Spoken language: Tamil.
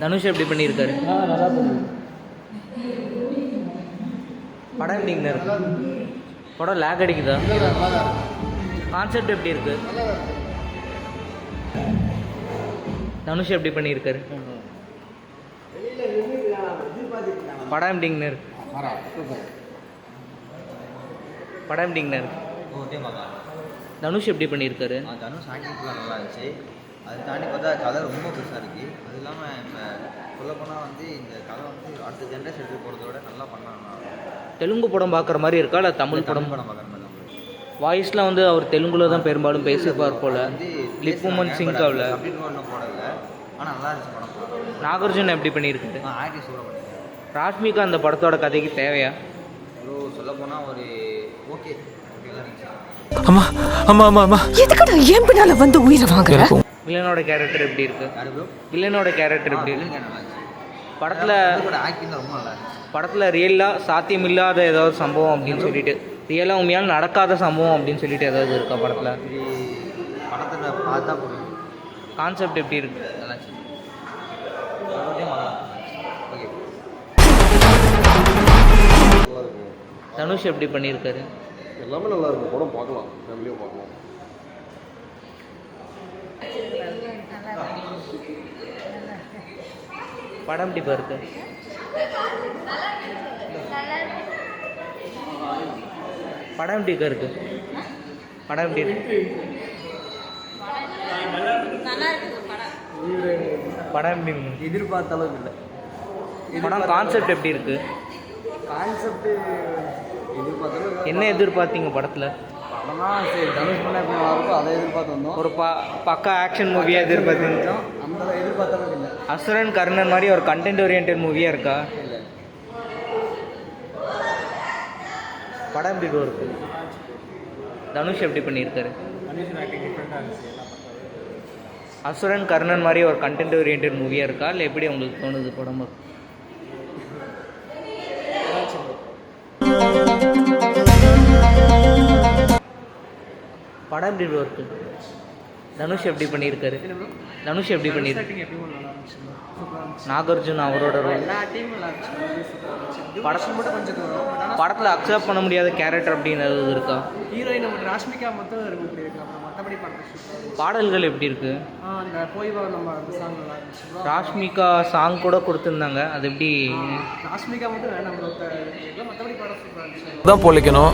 தனுஷ் எப்படி பண்ணியிருக்காரு? நல்லா பண்ணுது. படம் எப்படிங்க இருக்கு? படம் லேக் அடிக்குதா? கான்செப்ட் எப்படி இருக்கு? தனுஷ் எப்படி பண்ணியிருக்காரு? படம் எப்படிங்கண்ணா இருக்கு? படம் எப்படிங்கண்ணா இருக்கு? தனுஷ் எப்படி பண்ணியிருக்காரு? தனுஷ் ஆக்டிங் நல்லா இருந்துச்சு. அது தாண்டி பார்த்தா கதை ரொம்ப பெருசாக இருக்குது. அது இல்லாமல் இப்போ சொல்லப்போனால் வந்து இந்த கதை வந்து அடுத்த ஜென்ரேஷன் எடுத்து போகிறத விட நல்லா பண்ணாங்க. தெலுங்கு படம் பார்க்குற மாதிரி இருக்கா இல்லை தமிழ் படம் பார்க்குற மாதிரி நம்மளுக்கு வாய்ஸ்லாம் வந்து அவர் தெலுங்குல தான் பெரும்பாலும் பேசிப்பார் போல். லிப் மூமெண்ட் சிங்க் ஆகல அப்படின்னு ஒன்றும் போடல. ஆனால் நல்லா இருந்துச்சு படம். நாகார்ஜுன் எப்படி பண்ணியிருக்காரு? ஆக்டிங் சூப்பராக பண்ணியிருக்காரு. ராஷ்மிகா அந்த படத்தோட கதைக்கு தேவையா? சொல்லப்போனால் ஒரு ஓகே தான் இருந்துச்சு. அம்மா அம்மா அம்மா அம்மா எதுக்குடா ஏன் பின்னால வந்து உயிரை வாங்குற? வில்லனோட கேரக்டர் எப்படி இருக்கு? யாரு ப்ரோ? வில்லனோட கேரக்டர் எப்படி இருக்கு? நல்லா இருந்துச்சு. படத்தில் ஆக்டிங் தான் ரொம்ப நல்லா இருந்துச்சு. படத்தில் ரியலாக சாத்தியமில்லாத ஏதாவது சம்பவம் அப்படின்னு சொல்லிட்டு ரியலாக உண்மையால் நடக்காத சம்பவம் அப்படின்னு சொல்லிட்டு ஏதாவது இருக்கா படத்தில்? இது படத்தில் பார்த்தா போதும். கான்செப்ட் எப்படி இருக்கு? நல்லா இருந்துச்சு. ஓகே. தனுஷ் எப்படி பண்ணியிருக்காரு? எல்லாமே நல்லா இருக்கும். படம் பார்க்கலாம், ஃபேமிலியாக பார்க்கலாம். படம் எப்படி இருக்கு? படம் எப்படி இருக்கு? படம் எப்படி இருக்கு? படம் எப்படி எதிர்பார்த்த அளவுக்கு இல்லை. படம் கான்செப்ட் எப்படி இருக்கு? கான்செப்ட் எதிர்பார்த்த அளவுக்கு என்ன எதிர்பார்த்தீங்க படத்தில்? படம்னா சரி தனுஷ் பண்ண எப்படி நல்லா இருக்கோ அதை எதிர்பார்த்து வந்தோம். ஒரு பக்கா ஆக்ஷன் மூவியாக எதிர்பார்த்தீங்க? அந்த எதிர்பார்த்த அளவுக்கு இல்லை. அசுரன் கர்ணன் மாதிரி ஒரு கண்டென்ட் ஓரியன்ட் மூவியாக இருக்கா? இல்லை. படம் எப்படி இருக்கு? தனுஷ் எப்படி பண்ணியிருக்காரு? அசுரன் கர்ணன் மாதிரி ஒரு கண்டென்ட் ஓரியன்ட் மூவியாக இருக்கா இல்லை எப்படி உங்களுக்கு தோணுது படம்? படம் எப்படி இருக்கு? தனுஷ் எப்படி பண்ணியிருக்காரு? தனுஷ் எப்படி பண்ணியிருக்காரு? நாகார்ஜுன் அவரோட ரோல் படத்தில் அக்செப்ட் பண்ண முடியாத கேரக்டர் அப்படின்னு ஏதாவது இருக்கா? ஹீரோயின் நம்ம ராஷ்மிகா மட்டும் இருக்கு. அப்புறம் மற்றபடி படம் பாடல்கள் எப்படி இருக்கு? அந்த போய்வா நம்ம அந்த சாங் நல்லா இருந்துச்சு. ராஷ்மிகா சாங் கூட கொடுத்துருந்தாங்க, அது எப்படி? ராஷ்மிகா மட்டும் வேணாம், மற்றபடி படம் சூப்பராக இருந்துச்சு. தான் பொழைக்கணும்.